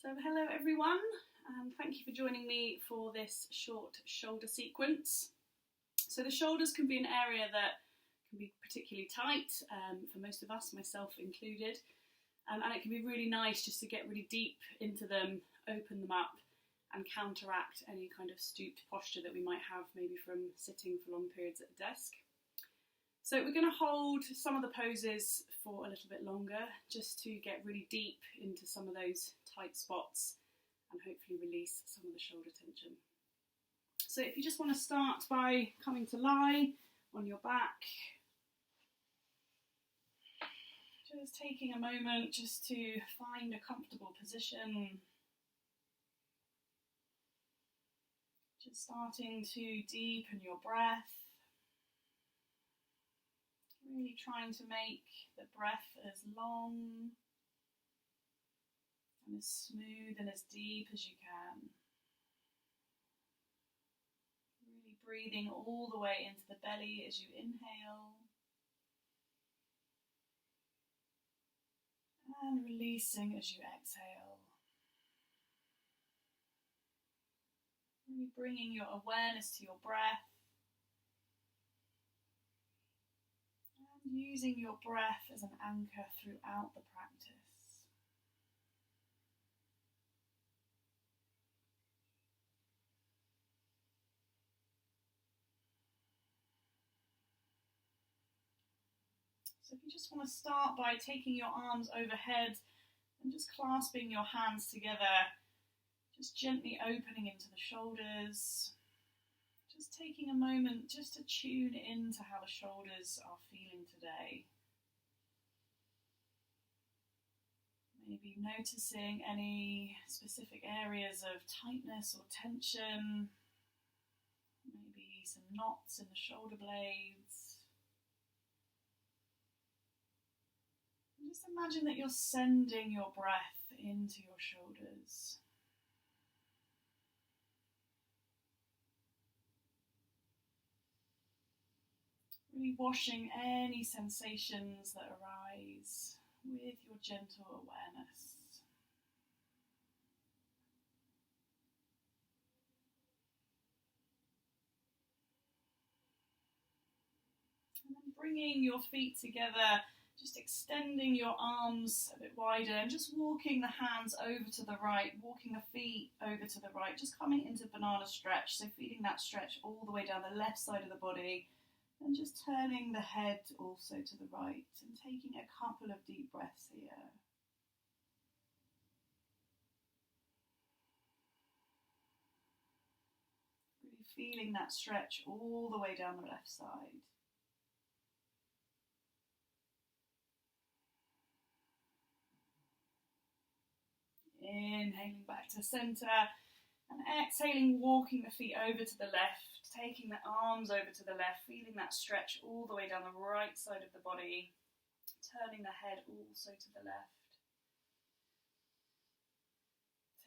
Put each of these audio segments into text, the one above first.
So hello everyone, and thank you for joining me for this short shoulder sequence. So the shoulders can be an area that can be particularly tight for most of us, myself included, and it can be really nice just to get really deep into them, open them up and counteract any kind of stooped posture that we might have maybe from sitting for long periods at a desk. So we're going to hold some of the poses for a little bit longer just to get really deep into some of those tight spots and hopefully release some of the shoulder tension. So if you just want to start by coming to lie on your back, just taking a moment just to find a comfortable position, just starting to deepen your breath. Really trying to make the breath as long and as smooth and as deep as you can. Really breathing all the way into the belly as you inhale. And releasing as you exhale. Really bringing your awareness to your breath. Using your breath as an anchor throughout the practice. So if you just want to start by taking your arms overhead and just clasping your hands together, just gently opening into the shoulders. Just taking a moment just to tune into how the shoulders are feeling today. Maybe noticing any specific areas of tightness or tension. Maybe some knots in the shoulder blades. And just imagine that you're sending your breath into your shoulders. Really washing any sensations that arise with your gentle awareness. And then bringing your feet together, just extending your arms a bit wider and just walking the hands over to the right, walking the feet over to the right, just coming into banana stretch, so feeling that stretch all the way down the left side of the body. And just turning the head also to the right and taking a couple of deep breaths here. Really feeling that stretch all the way down the left side. Inhaling back to centre and exhaling, walking the feet over to the left. Taking the arms over to the left, feeling that stretch all the way down the right side of the body, turning the head also to the left.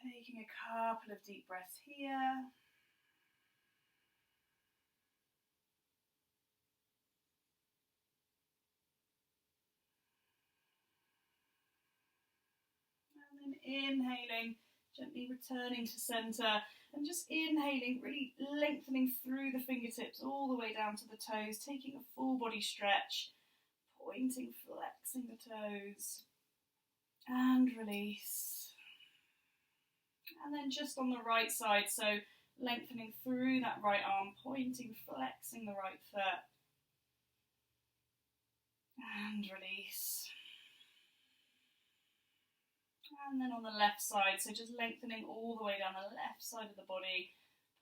Taking a couple of deep breaths here. And then inhaling, gently returning to centre. And just inhaling, really lengthening through the fingertips all the way down to the toes, taking a full body stretch, pointing, flexing the toes, and release. And then just on the right side, so lengthening through that right arm, pointing, flexing the right foot, and release. And then on the left side, so just lengthening all the way down the left side of the body,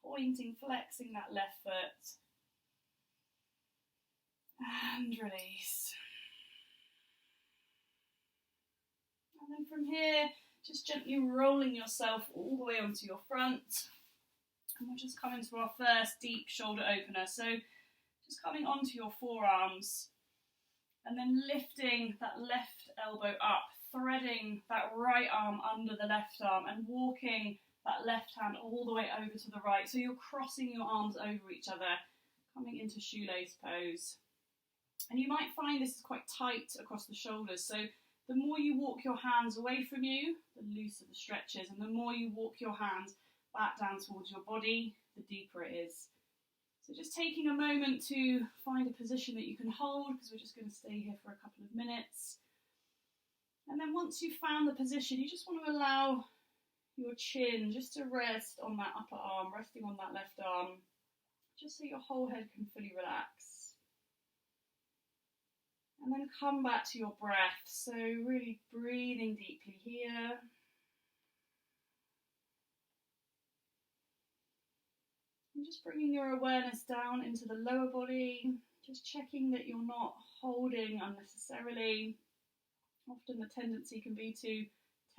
pointing, flexing that left foot, and release. And then from here, just gently rolling yourself all the way onto your front. And we'll just come into our first deep shoulder opener. So just coming onto your forearms and then lifting that left elbow up, threading that right arm under the left arm and walking that left hand all the way over to the right. So you're crossing your arms over each other, coming into shoelace pose. And you might find this is quite tight across the shoulders. So the more you walk your hands away from you, the looser the stretch is, and the more you walk your hands back down towards your body, the deeper it is. So just taking a moment to find a position that you can hold, because we're just going to stay here for a couple of minutes. And then once you've found the position, you just want to allow your chin just to rest on that upper arm, resting on that left arm, just so your whole head can fully relax. And then come back to your breath. So really breathing deeply here. And just bringing your awareness down into the lower body, just checking that you're not holding unnecessarily. Often the tendency can be to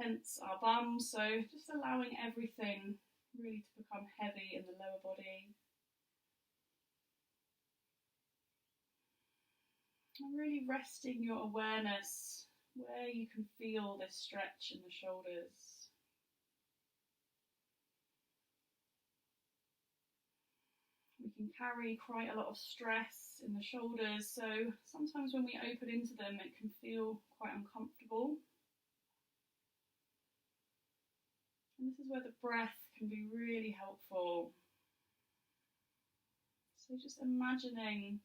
tense our bums, so just allowing everything really to become heavy in the lower body. And really resting your awareness where you can feel this stretch in the shoulders. We can carry quite a lot of stress in the shoulders, so sometimes when we open into them it can feel quite uncomfortable. And this is where the breath can be really helpful. So just imagining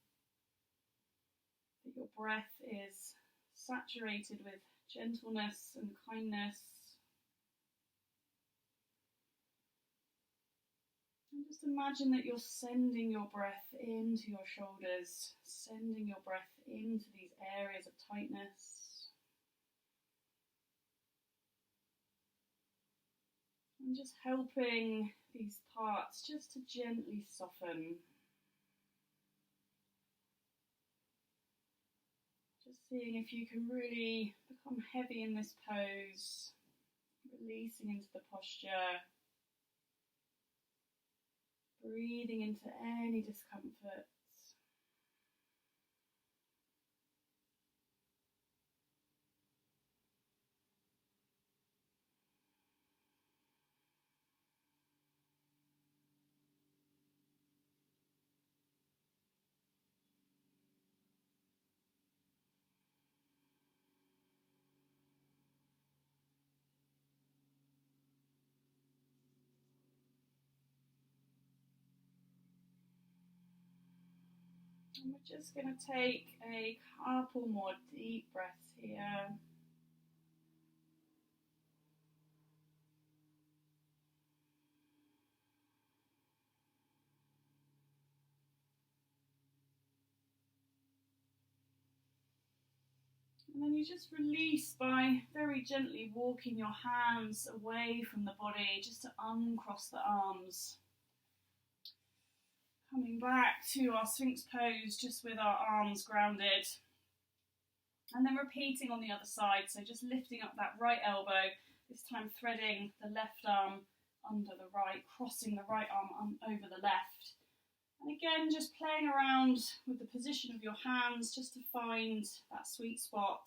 that your breath is saturated with gentleness and kindness. And just imagine that you're sending your breath into your shoulders, sending your breath into these areas of tightness. And just helping these parts just to gently soften. Just seeing if you can really become heavy in this pose, releasing into the posture, breathing into any discomfort. And we're just going to take a couple more deep breaths here. And then you just release by very gently walking your hands away from the body, just to uncross the arms. Coming back to our Sphinx pose, just with our arms grounded. And then repeating on the other side, so just lifting up that right elbow, this time threading the left arm under the right, crossing the right arm over the left. And again, just playing around with the position of your hands, just to find that sweet spot.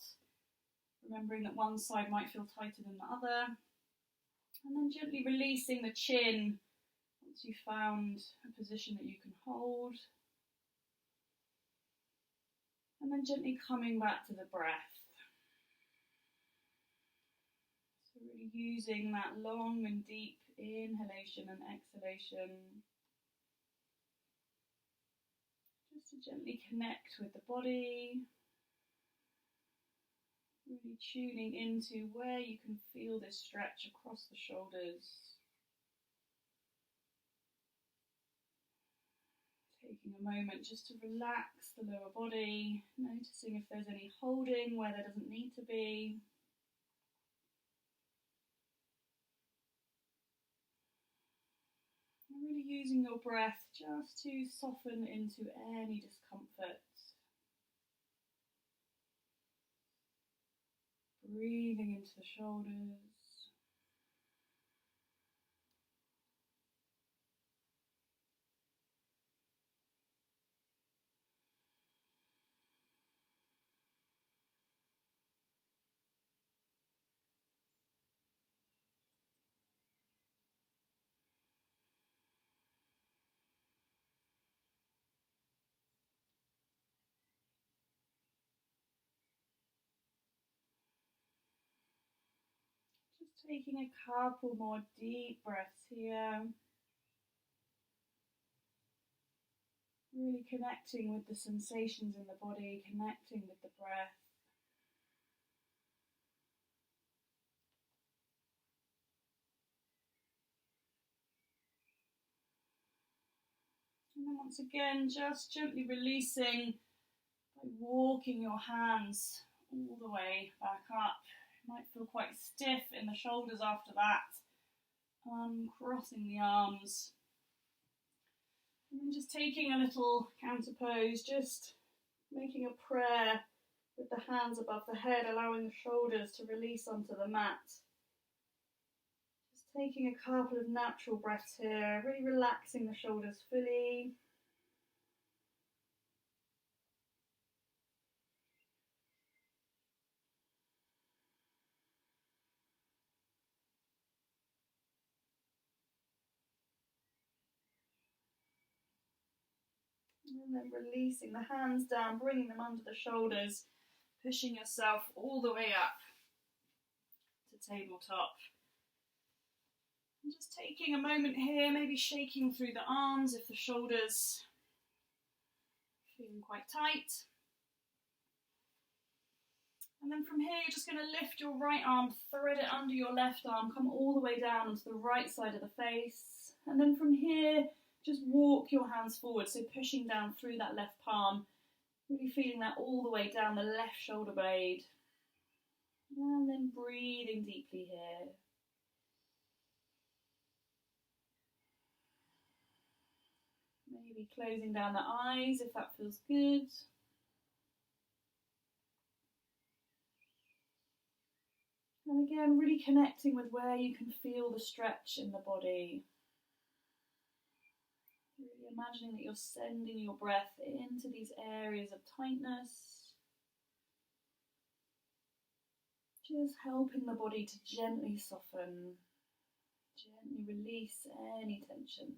Remembering that one side might feel tighter than the other. And then gently releasing the chin once you've found a position that you can hold. And then gently coming back to the breath. So really using that long and deep inhalation and exhalation. Just to gently connect with the body. Really tuning into where you can feel this stretch across the shoulders. Taking a moment just to relax the lower body, noticing if there's any holding where there doesn't need to be. And really using your breath just to soften into any discomfort. Breathing into the shoulders. Taking a couple more deep breaths here. Really connecting with the sensations in the body, connecting with the breath. And then once again, just gently releasing by walking your hands all the way back up. You might feel quite stiff in the shoulders after that. Uncrossing the arms. And then just taking a little counter pose, just making a prayer with the hands above the head, allowing the shoulders to release onto the mat. Just taking a couple of natural breaths here, really relaxing the shoulders fully. And then releasing the hands down, bringing them under the shoulders, pushing yourself all the way up to tabletop. And just taking a moment here, maybe shaking through the arms if the shoulders are feeling quite tight. And then from here, you're just going to lift your right arm, thread it under your left arm, come all the way down onto the right side of the face. And then from here, just walk your hands forward, so pushing down through that left palm, really feeling that all the way down the left shoulder blade. And then breathing deeply here. Maybe closing down the eyes if that feels good. And again, really connecting with where you can feel the stretch in the body. Really imagining that you're sending your breath into these areas of tightness. Just helping the body to gently soften, gently release any tension.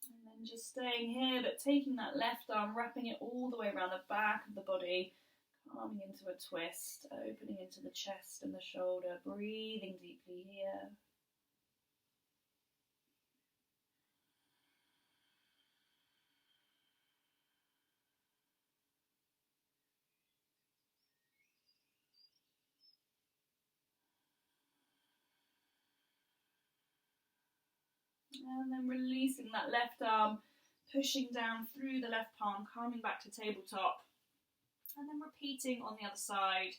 And then just staying here, but taking that left arm, wrapping it all the way around the back of the body, coming into a twist, opening into the chest and the shoulder, breathing deeply here. And then releasing that left arm, pushing down through the left palm, coming back to tabletop. And then repeating on the other side.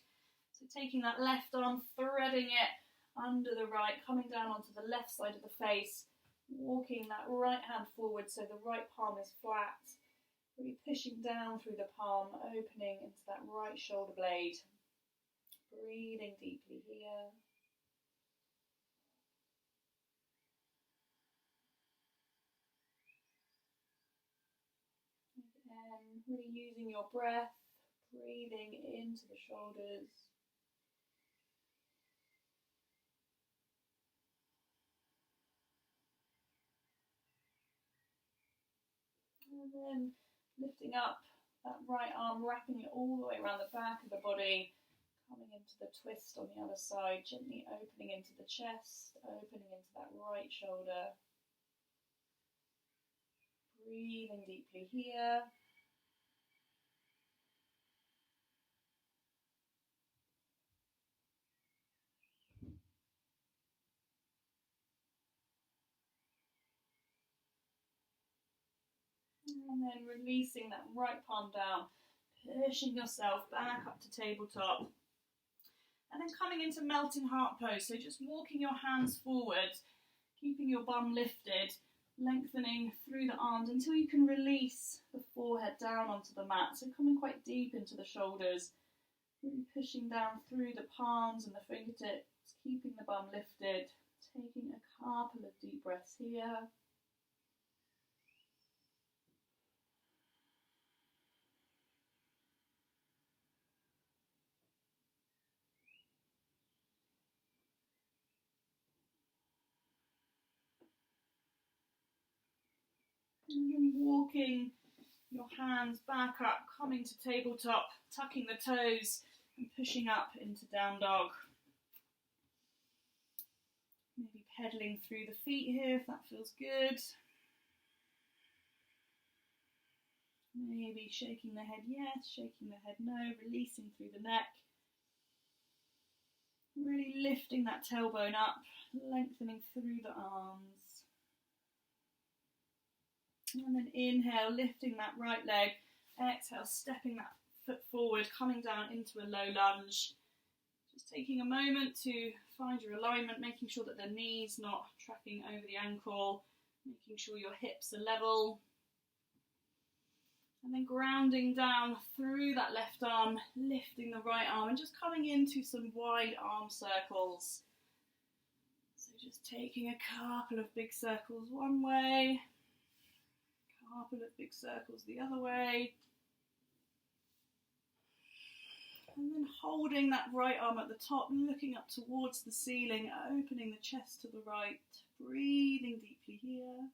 So taking that left arm, threading it under the right, coming down onto the left side of the face, walking that right hand forward so the right palm is flat. Really pushing down through the palm, opening into that right shoulder blade. Breathing deeply here. Again, really using your breath, breathing into the shoulders. And then lifting up that right arm, wrapping it all the way around the back of the body, coming into the twist on the other side, gently opening into the chest, opening into that right shoulder. Breathing deeply here. And then releasing that right palm down, pushing yourself back up to tabletop. And then coming into melting heart pose, so just walking your hands forward, keeping your bum lifted, lengthening through the arms until you can release the forehead down onto the mat. So coming quite deep into the shoulders, really pushing down through the palms and the fingertips, keeping the bum lifted, taking a couple of deep breaths here. And then walking your hands back up, coming to tabletop, tucking the toes and pushing up into down dog. Maybe pedaling through the feet here if that feels good. Maybe shaking the head yes, shaking the head no, releasing through the neck. Really lifting that tailbone up, lengthening through the arms. And then inhale, lifting that right leg. Exhale, stepping that foot forward, coming down into a low lunge. Just taking a moment to find your alignment, making sure that the knee's not tracking over the ankle, making sure your hips are level. And then grounding down through that left arm, lifting the right arm and just coming into some wide arm circles. So just taking a couple of big circles one way, a couple of big circles the other way. And then holding that right arm at the top, looking up towards the ceiling, opening the chest to the right, breathing deeply here.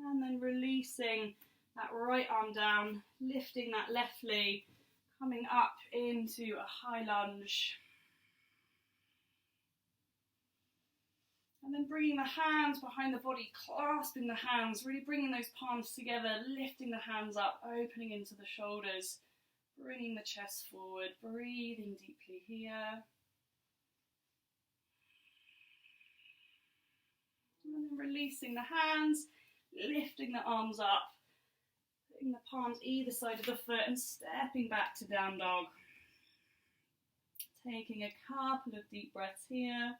And then releasing that right arm down, lifting that left leg, coming up into a high lunge. And then bringing the hands behind the body, clasping the hands, really bringing those palms together, lifting the hands up, opening into the shoulders, bringing the chest forward, breathing deeply here. And then releasing the hands, lifting the arms up, putting the palms either side of the foot and stepping back to down dog. Taking a couple of deep breaths here.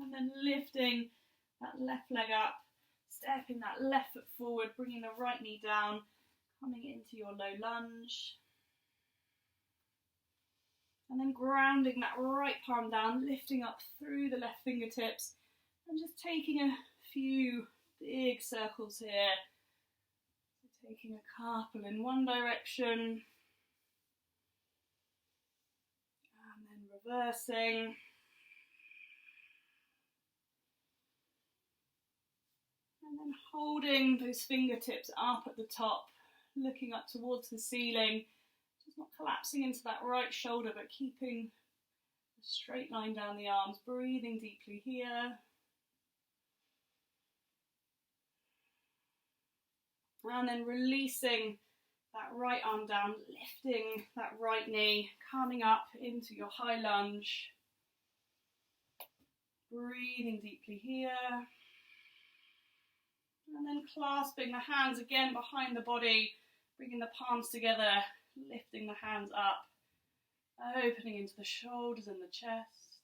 And then lifting that left leg up, stepping that left foot forward, bringing the right knee down, coming into your low lunge. And then grounding that right palm down, lifting up through the left fingertips, and just taking a few big circles here. So taking a couple in one direction, and then reversing. And then holding those fingertips up at the top, looking up towards the ceiling, just not collapsing into that right shoulder, but keeping a straight line down the arms, breathing deeply here. And then releasing that right arm down, lifting that right knee, coming up into your high lunge. Breathing deeply here. And then clasping the hands again behind the body, bringing the palms together, lifting the hands up, opening into the shoulders and the chest.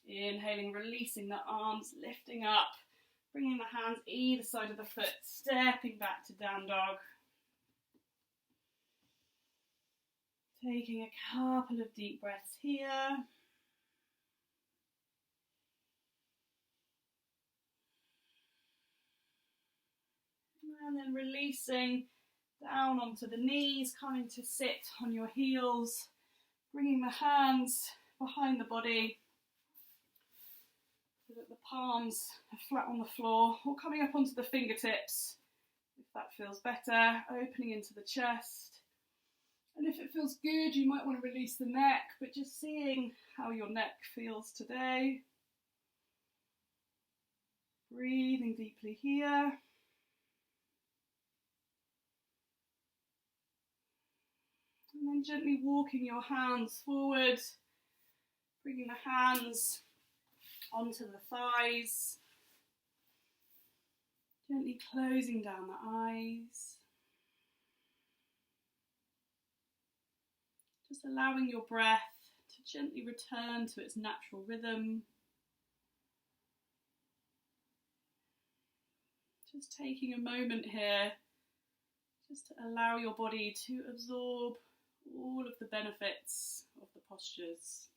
Inhaling, releasing the arms, lifting up, bringing the hands either side of the foot, stepping back to down dog. Taking a couple of deep breaths here. And then releasing down onto the knees, coming to sit on your heels, bringing the hands behind the body so that the palms are flat on the floor, or coming up onto the fingertips if that feels better, opening into the chest. And if it feels good, you might want to release the neck, but just seeing how your neck feels today. Breathing deeply here. And then gently walking your hands forward, bringing the hands onto the thighs, gently closing down the eyes. Just allowing your breath to gently return to its natural rhythm. Just taking a moment here, just to allow your body to absorb all of the benefits of the postures.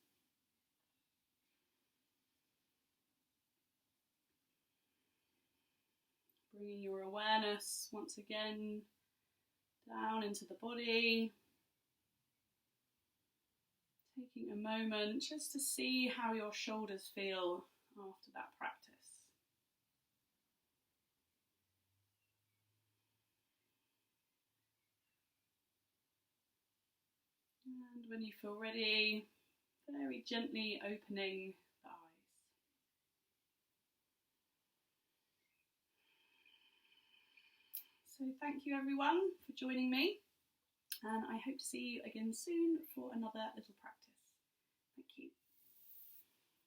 bringing your awareness once again down into the body. Taking a moment just to see how your shoulders feel after that practice. And when you feel ready, very gently opening the eyes. So thank you everyone for joining me, and I hope to see you again soon for another little practice.